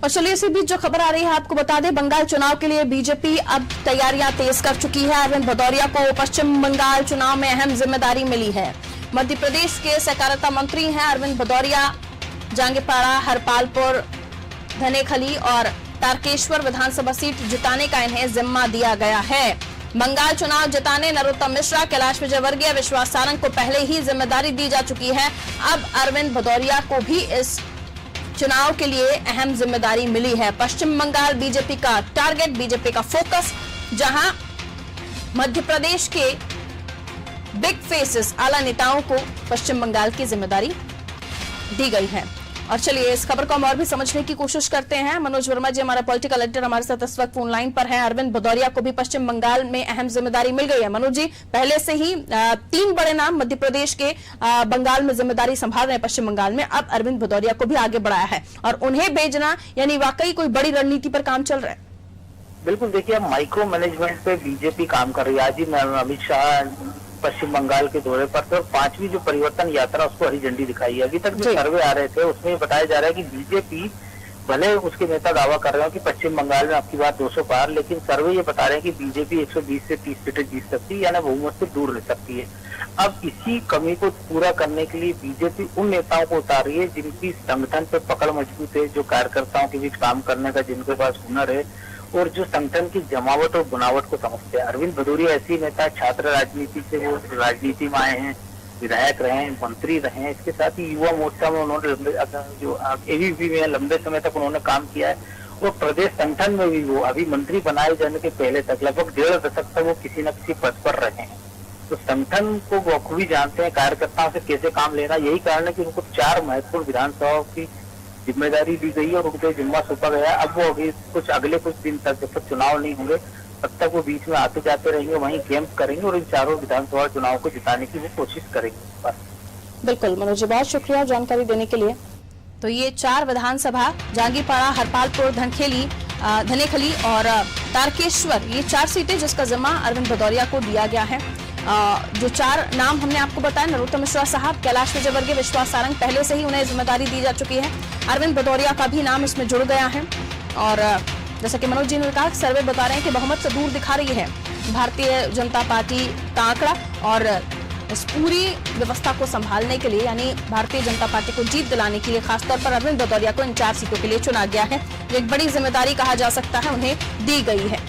और चलिए इसी बीच जो खबर आ रही है आपको बता दें, बंगाल चुनाव के लिए बीजेपी अब तैयारियां तेज कर चुकी है। अरविंद भदौरिया को पश्चिम बंगाल चुनाव में अहम जिम्मेदारी मिली है। मध्य प्रदेश के सहकारिता मंत्री हैं अरविंद भदौरिया। जांगीपाड़ा, हरपालपुर, धनेखली और तारकेश्वर विधानसभा सीट जिताने का इन्हें जिम्मा दिया गया है। बंगाल चुनाव जिताने नरोत्तम मिश्रा, कैलाश विजयवर्गीय, विश्वास सारंग को पहले ही जिम्मेदारी दी जा चुकी है। अब अरविंद भदौरिया को भी इस चुनाव के लिए अहम जिम्मेदारी मिली है। पश्चिम बंगाल बीजेपी का टारगेट, बीजेपी का फोकस, जहां मध्य प्रदेश के बिग फेसेस, आला नेताओं को पश्चिम बंगाल की जिम्मेदारी दी गई है। और चलिए इस खबर को हम और भी समझने की कोशिश करते हैं। मनोज वर्मा जी हमारा पॉलिटिकल एडिटर हमारे साथ इस वक्त फोन लाइन पर हैं। अरविंद भदौरिया को भी पश्चिम बंगाल में अहम जिम्मेदारी मिल गई है। मनोज जी, पहले से ही 3 बड़े नाम मध्य प्रदेश के बंगाल में जिम्मेदारी संभाल रहे हैं पश्चिम बंगाल में, अब अरविंद भदौरिया को भी आगे बढ़ाया है और उन्हें भेजना यानी वाकई कोई बड़ी रणनीति पर काम चल रहा है। बिल्कुल, देखिए माइक्रो मैनेजमेंट पे बीजेपी काम कर रही है। आज ही अमित शाह पश्चिम बंगाल के दौरे पर थे और 5वीं जो परिवर्तन यात्रा उसको हरी झंडी दिखाई है। अभी तक जो सर्वे आ रहे थे उसमें बताया जा रहा है कि बीजेपी, भले उसके नेता दावा कर रहे हो कि पश्चिम बंगाल में आपकी बात 200 पार, लेकिन सर्वे ये बता रहे हैं कि बीजेपी 120 से 30 सीटें जीत सकती है, यानी बहुमत से दूर रह सकती है। अब इसी कमी को पूरा करने के लिए बीजेपी उन नेताओं को उतार रही है जिनकी संगठन पे पकड़ मजबूत है, जो कार्यकर्ताओं के बीच काम करने का जिनके पास हुनर है और जो संगठन की जमावट और बनावट को समझते हैं। अरविंद भदौरिया ऐसी नेता, छात्र राजनीति से वो राजनीति में आए हैं, विधायक रहे हैं, मंत्री रहे हैं। इसके साथ ही युवा मोर्चा में उन्होंने जो एबीवीपी में लंबे समय तक उन्होंने काम किया है और प्रदेश संगठन में भी वो अभी मंत्री बनाए जाने के पहले तक लगभग 1.5 दशक तक वो किसी न किसी पद पर रहे हैं। तो संगठन को बखूबी जानते हैं तर्कताओं से कैसे काम लेना। यही कारण है कि उनको 4 महत्वपूर्ण विधानसभाओं की जिम्मेदारी दी गई और उनको जिम्मा सौंपा गया। अब वो अभी अगले कुछ दिन तक, जब तक चुनाव नहीं होंगे तब तक वो बीच में आते जाते रहेंगे, वहीं कैंप करेंगे और इन 4 विधानसभा चुनाव को जिताने की वो कोशिश करेंगे। बस बिल्कुल मनोज जी, बहुत शुक्रिया जानकारी देने के लिए। तो ये 4 विधानसभा, जांगीपाड़ा, हरपालपुर, धनेखली और तारकेश्वर, ये 4 सीटें जिसका जिम्मा अरविंद भदौरिया को दिया गया है। जो 4 नाम हमने आपको बताया, नरोत्तम मिश्रा साहब, कैलाश विजयवर्गीय, विश्वास सारंग, पहले से ही उन्हें जिम्मेदारी दी जा चुकी है। अरविंद भदौरिया का भी नाम इसमें जुड़ गया है और जैसा कि मनोज जी ने कहा, सर्वे बता रहे हैं कि बहुमत से दूर दिखा रही है भारतीय जनता पार्टी का आंकड़ा और इस पूरी व्यवस्था को संभालने के लिए, यानी भारतीय जनता पार्टी को जीत दिलाने के लिए खासतौर पर अरविंद भदौरिया को इन 4 सीटों के लिए चुना गया है। एक बड़ी जिम्मेदारी कहा जा सकता है उन्हें दी गई है।